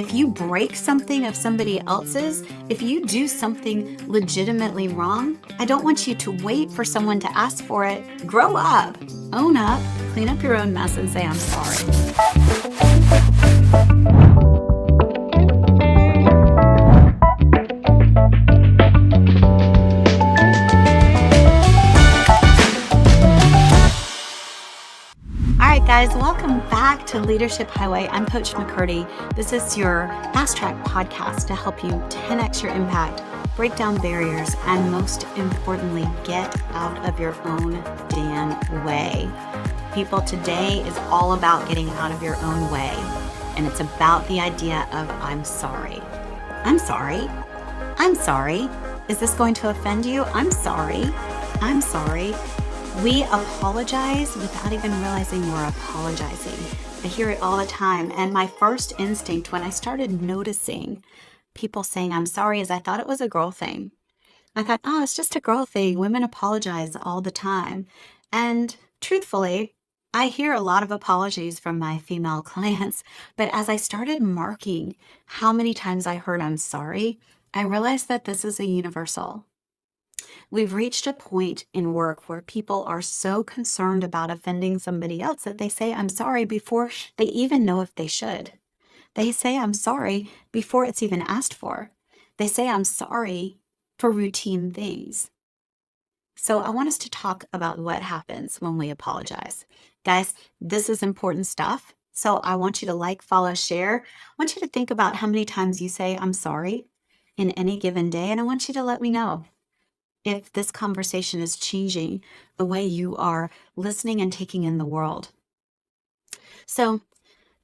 If you break something of somebody else's, if you do something legitimately wrong, I don't want you to wait for someone to ask for it. Grow up, own up, clean up your own mess, and say, I'm sorry. All right, guys, welcome back to Leadership Highway. I'm Coach McCurdy. This is your fast track podcast to help you 10x your impact, break down barriers, and most importantly, get out of your own damn way. People, today is all about getting out of your own way, and it's about the idea of I'm sorry. I'm sorry. I'm sorry. Is this going to offend you? I'm sorry. I'm sorry. We apologize without even realizing we're apologizing. I hear it all the time. And my first instinct when I started noticing people saying, I'm sorry, is I thought it was a girl thing. I thought, oh, it's just a girl thing. Women apologize all the time. And truthfully, I hear a lot of apologies from my female clients. But as I started marking how many times I heard I'm sorry, I realized that this is a universal. We've reached a point in work where people are so concerned about offending somebody else that they say, I'm sorry, before they even know if they should. They say, I'm sorry, before it's even asked for. They say, I'm sorry for routine things. So I want us to talk about what happens when we apologize. Guys, this is important stuff. So I want you to like, follow, share. I want you to think about how many times you say, I'm sorry in any given day. And I want you to let me know if this conversation is changing the way you are listening and taking in the world. So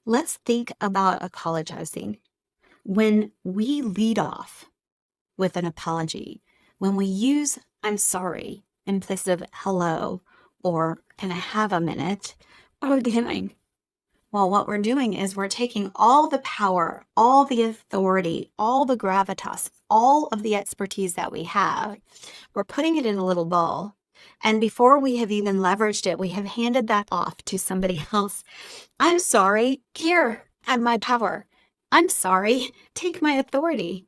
let's think about apologizing. When we lead off with an apology, when we use I'm sorry in place of hello or can I have a minute, what are we doing? Well, what we're doing is we're taking all the power, all the authority, all the gravitas, all of the expertise that we have. We're putting it in a little bowl. And before we have even leveraged it, we have handed that off to somebody else. I'm sorry. Here, have my power. I'm sorry. Take my authority.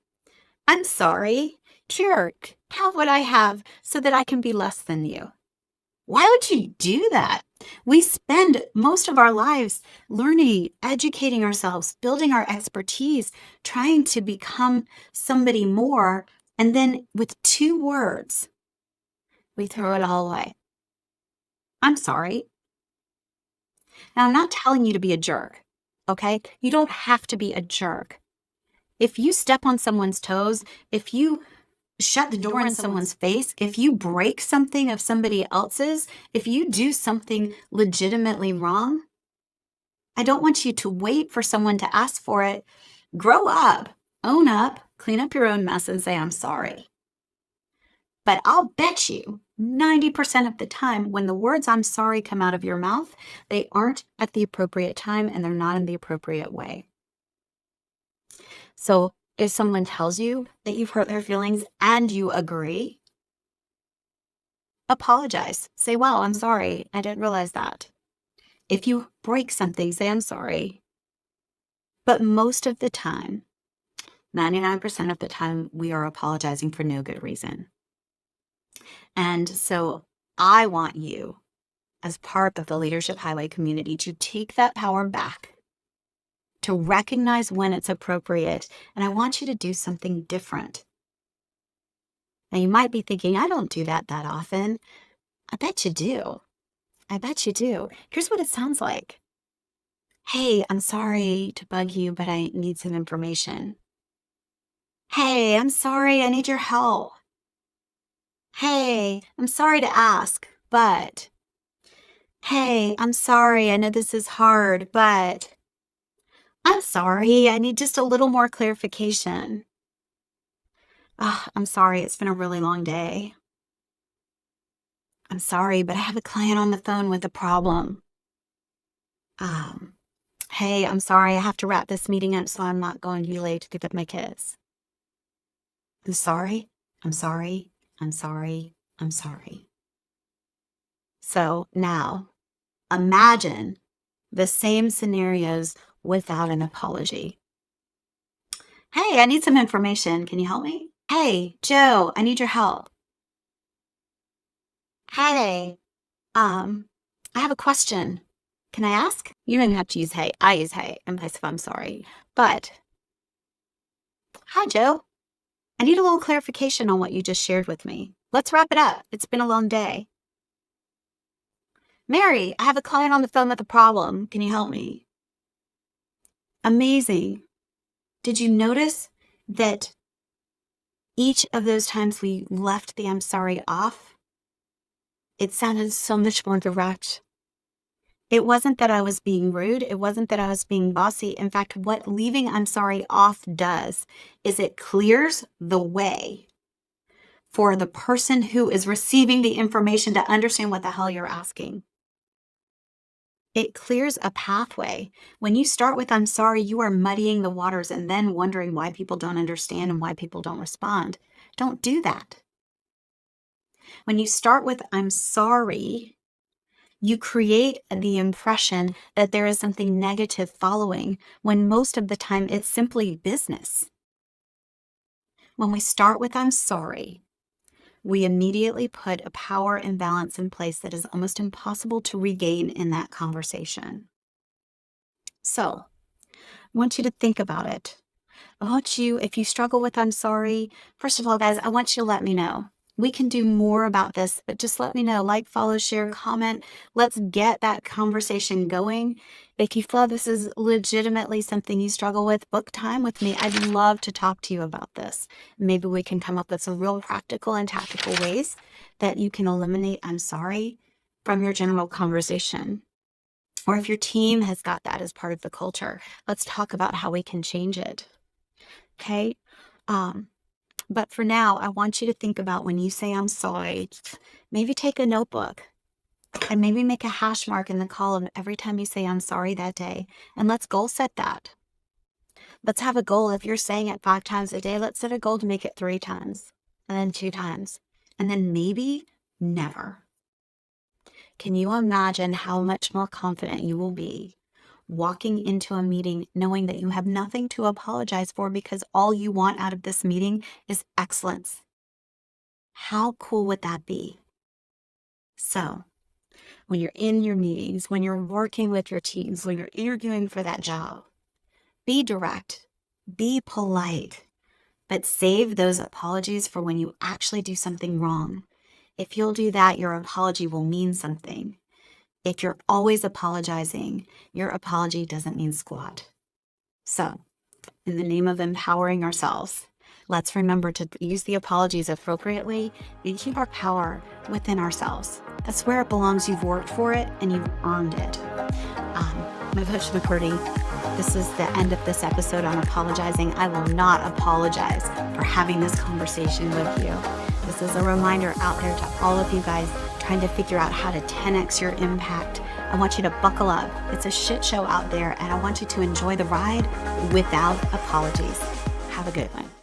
I'm sorry. Here, have what I have so that I can be less than you. Why would you do that? We spend most of our lives learning, educating ourselves, building our expertise, trying to become somebody more. And then with 2 words, we throw it all away. I'm sorry. Now, I'm not telling you to be a jerk, okay? You don't have to be a jerk. If you step on someone's toes, if you shut the door in someone's face, if you break something of somebody else's, if you do something legitimately wrong, I don't want you to wait for someone to ask for it. Grow up, own up, clean up your own mess and say, I'm sorry. But I'll bet you 90% of the time when the words I'm sorry come out of your mouth, they aren't at the appropriate time and they're not in the appropriate way. So if someone tells you that you've hurt their feelings and you agree, apologize. Say, wow, I'm sorry. I didn't realize that. If you break something, say, I'm sorry. But most of the time, 99% of the time, we are apologizing for no good reason. And so I want you, as part of the Leadership Highway community, to take that power back, to recognize when it's appropriate. And I want you to do something different. Now, you might be thinking, I don't do that often. I bet you do. I bet you do. Here's what it sounds like. Hey, I'm sorry to bug you, but I need some information. Hey, I'm sorry, I need your help. Hey, I'm sorry to ask, but. Hey, I'm sorry, I know this is hard, but. I'm sorry, I need just a little more clarification. I'm sorry, it's been a really long day. I'm sorry, but I have a client on the phone with a problem. Hey, I'm sorry, I have to wrap this meeting up so I'm not going to be late to pick up my kids. I'm sorry, I'm sorry, I'm sorry, I'm sorry. So now, imagine the same scenarios without an apology. Hey, I need some information. Can you help me? Hey, Joe, I need your help. Hey, um, I have a question. Can I ask? You don't have to use hey. I use hey in place of I'm sorry. But, hi, Joe. I need a little clarification on what you just shared with me. Let's wrap it up. It's been a long day. Mary, I have a client on the phone with a problem. Can you help me? Amazing. Did you notice that each of those times we left the I'm sorry off, it sounded so much more direct? It wasn't that I was being rude. It wasn't that I was being bossy. In fact, what leaving I'm sorry off does is it clears the way for the person who is receiving the information to understand what the hell you're asking. It clears a pathway. When you start with I'm sorry, you are muddying the waters and then wondering why people don't understand and why people don't respond. Don't do that. When you start with I'm sorry, you create the impression that there is something negative following when most of the time it's simply business. When we start with I'm sorry, we immediately put a power imbalance in place that is almost impossible to regain in that conversation. So, I want you to think about it. I want you, if you struggle with I'm sorry, first of all, guys, I want you to let me know. We can do more about this, but just let me know. Like, follow, share, comment. Let's get that conversation going. If you feel this is legitimately something you struggle with, book time with me. I'd love to talk to you about this. Maybe we can come up with some real practical and tactical ways that you can eliminate I'm sorry from your general conversation. Or if your team has got that as part of the culture, let's talk about how we can change it. Okay? But for now, I want you to think about when you say I'm sorry, maybe take a notebook and maybe make a hash mark in the column every time you say I'm sorry that day. And let's goal set that. Let's have a goal. If you're saying it 5 times a day, let's set a goal to make it 3 times and then 2 times and then maybe never. Can you imagine how much more confident you will be walking into a meeting knowing that you have nothing to apologize for because all you want out of this meeting is excellence? How cool would that be? So, when you're in your meetings, when you're working with your teams, when you're interviewing for that job, be direct, be polite, but save those apologies for when you actually do something wrong. If you'll do that, your apology will mean something. If you're always apologizing, your apology doesn't mean squat. So, in the name of empowering ourselves, let's remember to use the apologies appropriately and keep our power within ourselves. That's where it belongs. You've worked for it and you've earned it. My coach McCurdy, this is the end of this episode on apologizing. I will not apologize for having this conversation with you. This is a reminder out there to all of you guys trying to figure out how to 10x your impact. I want you to buckle up. It's a shit show out there, and I want you to enjoy the ride without apologies. Have a good one.